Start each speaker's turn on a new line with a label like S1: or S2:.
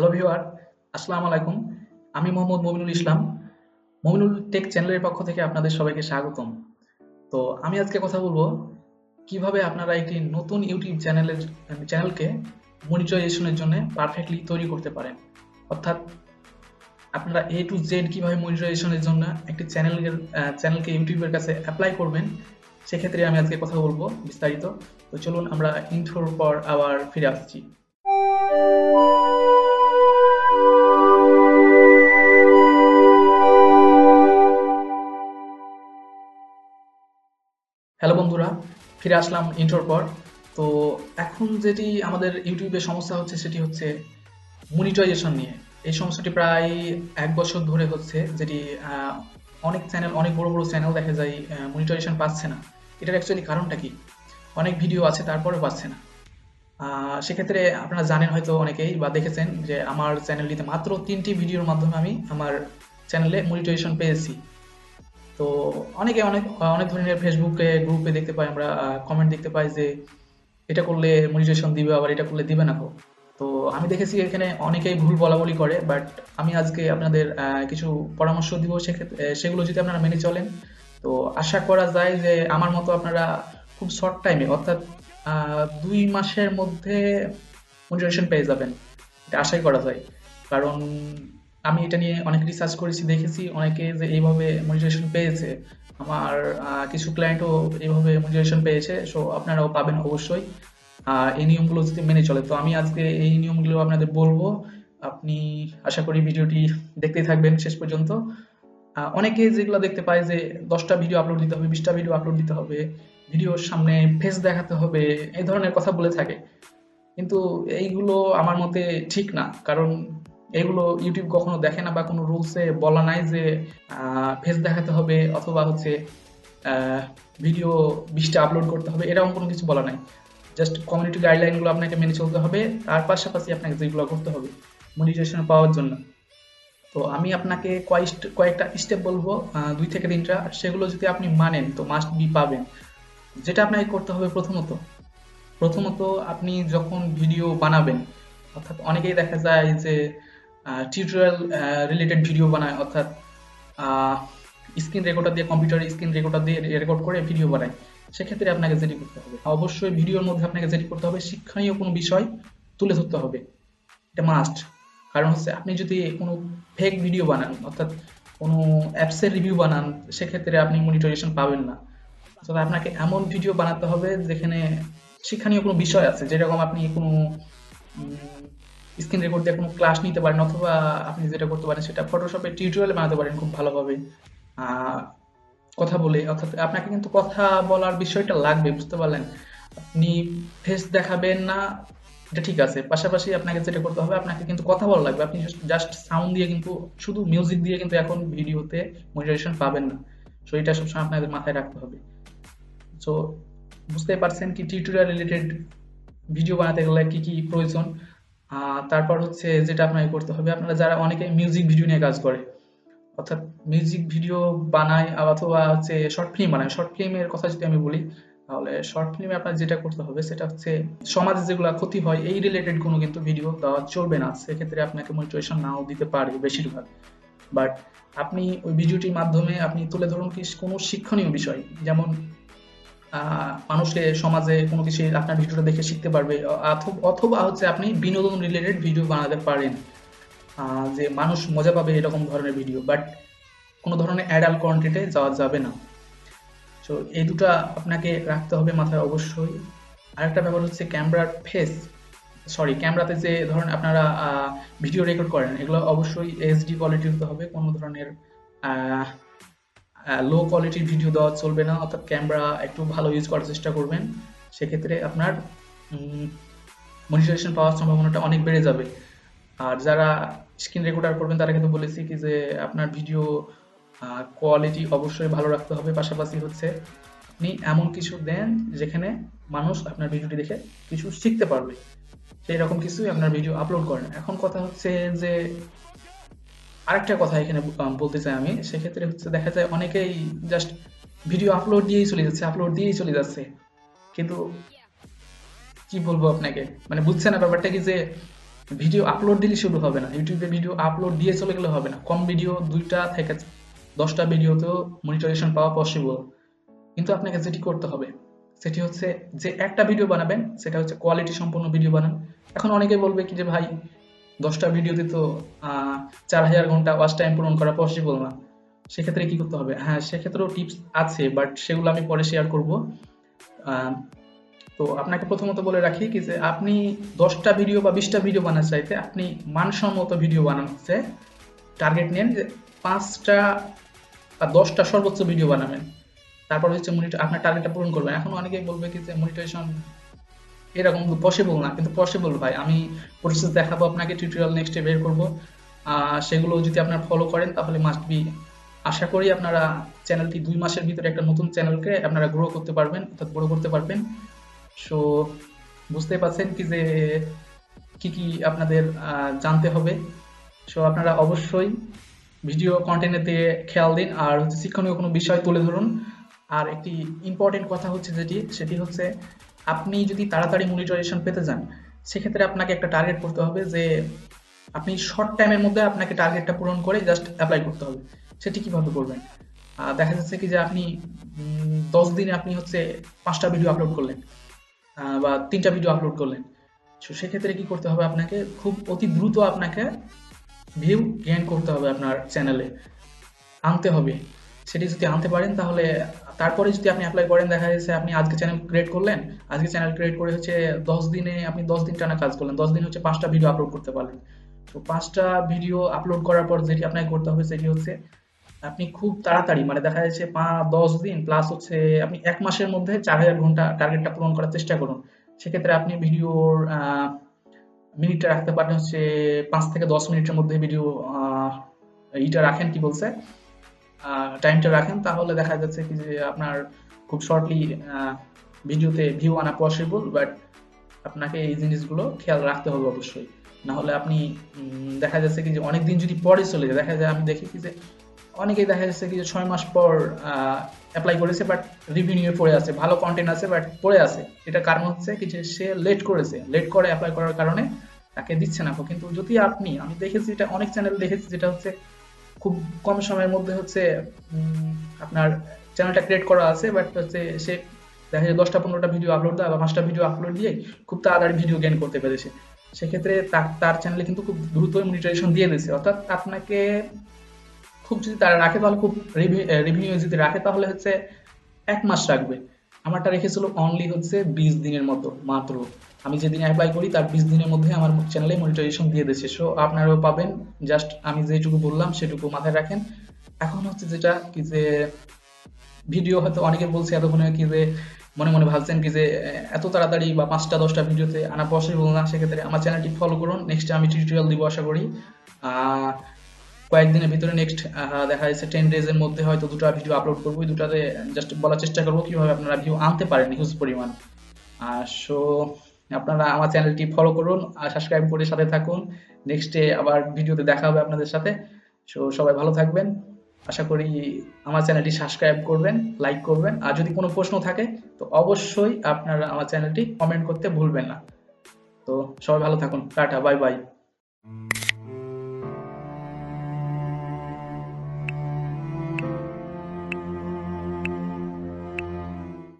S1: Hello viewer, আসসালামু আলাইকুম। আমি মোহাম্মদ মমিনুল ইসলাম। মমিনুল টেক চ্যানেলের পক্ষ থেকে আপনাদের সবাইকে স্বাগতম। তো আমি আজকে কথা বলবো কিভাবে আপনারা একটি নতুন ইউটিউব চ্যানেলকে মনিটাইজেশনের জন্য পারফেক্টলি তৈরি করতে পারেন। অর্থাৎ আপনারা এ টু জেড কিভাবে মনিটাইজেশনের জন্য একটি চ্যানেলকে ইউটিউবের কাছে অ্যাপ্লাই করবেন, সেক্ষেত্রে আমি আজকে কথা বলবো বিস্তারিত। তো চলুন আমরা ইন্ট্রোর পর আবার ফিরে আসছি। হ্যালো বন্ধুরা, ফিরে আসলাম ইন্ট্রোর পর। তো এখন যেটি আমাদের ইউটিউবে সমস্যা হচ্ছে সেটি হচ্ছে মনিটাইজেশন নিয়ে। এই সমস্যাটি প্রায় 1 বছর ধরে হচ্ছে, যেটি অনেক বড় বড় চ্যানেল দেখা যায় মনিটাইজেশন পাচ্ছে না। এটার অ্যাকচুয়ালি কারণটা কি? অনেক ভিডিও আছে তারপরে পাচ্ছে না। সেক্ষেত্রে আপনারা জানেন হয়তো অনেকেই বা দেখেছেন যে আমার চ্যানেলটিতে মাত্র 3টি ভিডিওর মাধ্যমে আমি আমার চ্যানেলে মনিটাইজেশন পেয়েছি। তো অনেকে অনেক অনেক ধরনের ফেসবুকে গ্রুপে দেখতে পাই, আমরা কমেন্ট দেখতে পাই যে এটা করলে মনিটাইজেশন দিবে, আবার এটা করলে দিবে না। তো আমি দেখেছি এখানে অনেকেই ভুল বলাবলি করে, বাট আমি আজকে আপনাদের কিছু পরামর্শ দিব, সেক্ষেত্রে সেগুলো যদি আপনারা মেনে চলেন তো আশা করা যায় যে আমার মতো আপনারা খুব শর্ট টাইমে, অর্থাৎ 2 মাসের মধ্যে মনিটাইজেশন পেয়ে যাবেন, এটা আশাই করা যায়। কারণ আমি এটা নিয়ে অনেক রিসার্চ করেছি, দেখেছি অনেকে যে এইভাবে মনিটাইজেশন পেয়েছে। আমার কিছু ক্লায়েন্টও এইভাবে মনিটাইজেশন পেয়েছে, সো আপনারাও পাবেন অবশ্যই এই নিয়মগুলো যদি মেনে চলে। তো আমি আজকে এই নিয়মগুলো আপনাদের বলবো, আপনি আশা করি ভিডিওটি দেখতেই থাকবেন শেষ পর্যন্ত। অনেকে যেগুলো দেখতে পায় যে 10টা ভিডিও আপলোড দিতে হবে, 20টা ভিডিও আপলোড দিতে হবে, ভিডিওর সামনে ফেস দেখাতে হবে, এই ধরনের কথা বলে থাকে। কিন্তু এইগুলো আমার মতে ঠিক না, কারণ এগুলো ইউটিউব কখনো দেখে না বা কোনো রুলসে বলা নাই যে ফেস দেখাতে হবে অথবা হচ্ছে ভিডিও 20টা আপলোড করতে হবে, এরকম কোনো কিছু বলা নাই। জাস্ট কমিউনিটি গাইডলাইনগুলো আপনাকে মেনে চলতে হবে, তার পাশাপাশি আপনাকে যেগুলো করতে হবে মনিটাইজেশন পাওয়ার জন্য। তো আমি আপনাকে কয়েকটা স্টেপ বলবো, 2 থেকে 3টা, সেগুলো যদি আপনি মানেন তো মাস্ট বি পাবেন। যেটা আপনাকে করতে হবে প্রথমত আপনি যখন ভিডিও বানাবেন, অর্থাৎ অনেকেই দেখা যায় যে টিউটোরিয়াল রিলেটেড ভিডিও বানায়, অর্থাৎ কম্পিউটারে স্ক্রিন রেকর্ডার দিয়ে রেকর্ড করে ভিডিও বানায়। সেক্ষেত্রে আপনাকে যেটি করতে হবে, অবশ্যই ভিডিওর মধ্যে আপনাকে যেটি করতে হবে, শিক্ষণীয় কোনো বিষয় তুলে ধরতে হবে, এটা মাস্ট। কারণ হচ্ছে আপনি যদি কোনো ফেক ভিডিও বানান, অর্থাৎ কোনো অ্যাপসের রিভিউ বানান, সেক্ষেত্রে আপনি মনিটাইজেশন পাবেন না। অর্থাৎ আপনাকে এমন ভিডিও বানাতে হবে যেখানে শিক্ষণীয় কোনো বিষয় আছে, যেরকম আপনি কোনো স্ক্রিন রেকর্ড দিয়ে কোনো ক্লাস নিতে পারেন, অথবা আপনি যেটা করতে পারেন সেটা ফটোশপে টিউটোরিয়াল বানাতে পারেন খুব ভালোভাবে কথা বলে। অর্থাৎ আপনাকে কিন্তু কথা বলার বিষয়টা লাগবে, বুঝতে পারলেন? আপনি ফেস দেখাবেন না, এটা ঠিক আছে, পাশাপাশি আপনাকে যেটা করতে হবে, আপনাকে কিন্তু কথা বলা লাগবে। আপনি জাস্ট সাউন্ড দিয়ে কিন্তু, শুধু মিউজিক দিয়ে কিন্তু এখন ভিডিওতে মনিটাইজেশন পাবেন না। সো এটা সবসময় আপনাদের মাথায় রাখতে হবে। সো বুঝতেই পারছেন কি টিউটোরিয়াল রিলেটেড ভিডিও বানাতে গেলে কি কি প্রয়োজন। তারপর হচ্ছে যেটা আপনাকে করতে হবে, আপনারা যারা অনেকে মিউজিক ভিডিও নিয়ে কাজ করে, অর্থাৎ মিউজিক ভিডিও বানায় অথবা হচ্ছে শর্ট ফিল্ম বানায়, শর্ট ফিল্মের কথা যদি আমি বলি, তাহলে শর্ট ফিল্মে আপনার যেটা করতে হবে সেটা হচ্ছে সমাজে যেগুলো ক্ষতি হয় এই রিলেটেড কোনো কিন্তু ভিডিও দেওয়া চলবে না। সেক্ষেত্রে আপনাকে মনিটাইজেশন নাও দিতে পারে বেশিরভাগ। বাট আপনি ওই ভিডিওটির মাধ্যমে আপনি তুলে ধরুন কি কোনো শিক্ষণীয় বিষয়, যেমন মানুষকে সমাজে কোনো কিছু আপনার ভিডিওটা দেখে শিখতে পারবে, অথবা হচ্ছে আপনি বিনোদন রিলেটেড ভিডিও বানাতে পারেন, যে মানুষ মজা পাবে এরকম ধরনের ভিডিও, বাট কোনো ধরনের অ্যাডাল্ট কন্টেন্টে যাওয়া যাবে না। তো এই দুটো আপনাকে রাখতে হবে মাথায় অবশ্যই। আরেকটা ব্যাপার হচ্ছে ক্যামেরাতে যে ধরেন আপনারা ভিডিও রেকর্ড করেন, এগুলো অবশ্যই এইচডি কোয়ালিটি হতে হবে, কোনো ধরনের লো কোয়ালিটির ভিডিও দেওয়া চলবে না। অর্থাৎ ক্যামেরা একটু ভালো ইউজ করার চেষ্টা করবেন, সেক্ষেত্রে আপনার মনিটাইজেশন পাওয়ার সম্ভাবনাটা অনেক বেড়ে যাবে। আর যারা স্ক্রিন রেকর্ডার করবেন তারা কিন্তু বলেছি কি যে আপনার ভিডিও কোয়ালিটি অবশ্যই ভালো রাখতে হবে, পাশাপাশি হচ্ছে আপনি এমন কিছু দেন যেখানে মানুষ আপনার ভিডিওটি দেখে কিছু শিখতে পারবে, সেই রকম কিছুই আপনার ভিডিও আপলোড করেন। এখন কথা হচ্ছে যে আরেকটা কথা এখানে বলতে চাই আমি, সেক্ষেত্রে হচ্ছে দেখা যায় অনেকেই জাস্ট ভিডিও আপলোড দিয়েই চলে যাচ্ছে, কিন্তু কি বলবো আপনাকে, মানে বুঝছে না ব্যাপারটা কি যে ভিডিও আপলোড দিলে শুরু হবে না, ইউটিউবে ভিডিও আপলোড দিয়ে চলে গেলে হবে না, কম ভিডিও 2টা থেকে 10টা ভিডিওতেও মনিটাইজেশন পাওয়া পসিবল। কিন্তু আপনাকে যেটি করতে হবে সেটি হচ্ছে যে একটা ভিডিও বানাবেন সেটা হচ্ছে কোয়ালিটি সম্পন্ন ভিডিও বানান। এখন অনেকে বলবে কি যে ভাই 10টা ভিডিওতে তো 4000 ঘন্টা ওয়াচ টাইম পূরণ করা পসিবল না, সেক্ষেত্রে কি করতে হবে? হ্যাঁ, সেক্ষেত্রেও টিপস আছে, বাট সেগুলো আমি পরে শেয়ার করব। আহ, তো আপনাকে প্রথমত বলে রাখি কি যে আপনি 10টা ভিডিও বা 20টা ভিডিও বানাতে চাইতে আপনি মানসম্মত ভিডিও বানানো হচ্ছে টার্গেট নেন যে 5টা বা 10টা সর্বোচ্চ ভিডিও বানাবেন। তারপর হচ্ছে আপনার টার্গেটটা পূরণ করবেন। এখন অনেকেই বলবে কি যে মনিটাইজেশন এরকম পসিবল না, কিন্তু পসিবল ভাই। আমি প্রসেস দেখাবো আপনাকে, টিউটোরিয়াল নেক্সটে বের করব। সেগুলো যদি আপনারা ফলো করেন তাহলে মাস্ট বি আশা করি আপনারা চ্যানেলটি 2 মাসের ভিতরে একটা নতুন চ্যানেলকে আপনারা গ্রো করতে পারবেন, অর্থাৎ বড় করতে পারবেন। সো বুঝতেই পারছেন কি যে কি কি আপনাদের জানতে হবে। সো আপনারা অবশ্যই ভিডিও কন্টেন্টের দিকে খেয়াল দিন, আর হচ্ছে শিক্ষণীয় কোনো বিষয় তুলে ধরুন। আর একটি ইম্পর্টেন্ট কথা হচ্ছে সেটি হচ্ছে আপনি যদি তাড়াতাড়ি মনিটাইজেশন পেতে যান সেক্ষেত্রে আপনাকে একটা টার্গেট করতে হবে যে আপনি শর্ট টাইমের মধ্যে আপনাকে টার্গেটটা পূরণ করে জাস্ট অ্যাপ্লাই করতে হবে। সেটি কিভাবে করবেন? দেখা যাচ্ছে কি যে আপনি 10 দিনে আপনি হচ্ছে 5টা ভিডিও আপলোড করলেন, বা 3টা ভিডিও আপলোড করলেন। তো সেক্ষেত্রে কি করতে হবে? আপনাকে খুব অতি দ্রুত আপনাকে ভিউ গেইন করতে হবে, আপনার চ্যানেলে আনতে হবে। সেটি যদি আনতে পারেন তাহলে তারপরে যদি আপনি অ্যাপ্লাই করেন, দেখা যাচ্ছে আপনি আজকে চ্যানেল ক্রিয়েট করলেন, আজকে চ্যানেল ক্রিয়েট করে হচ্ছে 10 দিনে আপনি 10 দিন টানা কাজ করলেন, 10 দিন হচ্ছে 5টা ভিডিও আপলোড করতে পারলেন। তো 5টা ভিডিও আপলোড করার পর যেটি আপনাকে করতে হবে সেটি হচ্ছে আপনি খুব তাড়াতাড়ি, মানে দেখা যাচ্ছে 10 দিন প্লাস হচ্ছে আপনি 1 মাসের মধ্যে 4000 ঘন্টা টার্গেটটা পূরণ করার চেষ্টা করুন। সেক্ষেত্রে আপনি ভিডিওর মিনিটটা রাখতে পারেন হচ্ছে 5 থেকে 10 মিনিটের মধ্যে ভিডিও এইটা রাখেন, কি বলছে, টাইমটা রাখেন, তাহলে দেখা যাচ্ছে কি যে আপনার খুব শর্টলি ভিডিওতে ভিউ আনা পসিবল। বাট আপনাকে এই জিনিসগুলো খেয়াল রাখতে হবে অবশ্যই, না হলে আপনি দেখা যাচ্ছে কি যে অনেকদিন যদি পরে চলে যায়, দেখা যায় আমি দেখি কি যে অনেকেই দেখা যাচ্ছে কি যে 6 মাস পর অ্যাপ্লাই করেছে বাট রিভিউ নিয়ে পড়ে আছে, ভালো কন্টেন্ট আছে বাট পড়ে আছে। এটার কারণ হচ্ছে কি যে সে লেট করেছে, লেট করে অ্যাপ্লাই করার কারণে তাকে দিচ্ছে না। কিন্তু যদি আমি দেখেছি, এটা অনেক চ্যানেল দেখেছি যেটা হচ্ছে খুব কম সময়ের মধ্যে হচ্ছে আপনার চ্যানেলটা ক্রিয়েট করা আছে, বাট হচ্ছে সে দেখা যায় 10টা 15টা ভিডিও আপলোড দেয় বা 5টা ভিডিও আপলোড দিয়ে খুব তাড়াতাড়ি ভিডিও গেইন করতে পেরেছে। সেক্ষেত্রে তার চ্যানেলে কিন্তু খুব দ্রুতই মনিটাইজেশন দিয়ে দিয়েছে। অর্থাৎ আপনাকে খুব যদি তারা রাখে তাহলে খুব রেভিনিউ যদি রাখে তাহলে হচ্ছে 1 মাস রাখবে। আমারটা রেখেছিল অনলি হচ্ছে 20 দিনের মতো মাত্র। আমি যেদিন অ্যাপ্লাই করি তার 20 দিনের মধ্যে আমার চ্যানেলে মনিটাইজেশন দিয়ে দিয়েছে। সো আপনারাও পাবেন, জাস্ট আমি যেটুকু বললাম সেটুকু মাথায় রাখেন। এখন হচ্ছে যেটা কি যে ভিডিও হয়তো অনেকে বলছে এতক্ষণে কি যে মনে মনে ভাবছেন কি যে এত তাড়াতাড়ি বা 5টা 10টা ভিডিওতে আনা পসিবল না। সেক্ষেত্রে আমার চ্যানেলটি ফলো করুন, নেক্সট আমি টিউটোরিয়াল দিব আশা করি। আহ কয়েকদিনের ভিতরে নেক্সট দেখা যাচ্ছে 10 days এর মধ্যে হয়তো 2টা ভিডিও আপলোড করবো। ওই 2টাতে জাস্ট বলার চেষ্টা করবো কিভাবে আপনারা ভিউ আনতে পারেন হিউজ পরিমাণ। সো আপনারা আমার চ্যানেলটি ফলো করুন আর সাবস্ক্রাইব করে সাথে থাকুন। নেক্সটে আবার ভিডিওতে দেখা হবে আপনাদের সাথে। সো সবাই ভালো থাকবেন, আশা করি আমার চ্যানেলটি সাবস্ক্রাইব করবেন, লাইক করবেন। আর যদি কোনো প্রশ্ন থাকে তো অবশ্যই আপনারা আমার চ্যানেলটি কমেন্ট করতে ভুলবেন না। তো সবাই ভালো থাকুন, টাটা, বাই বাই।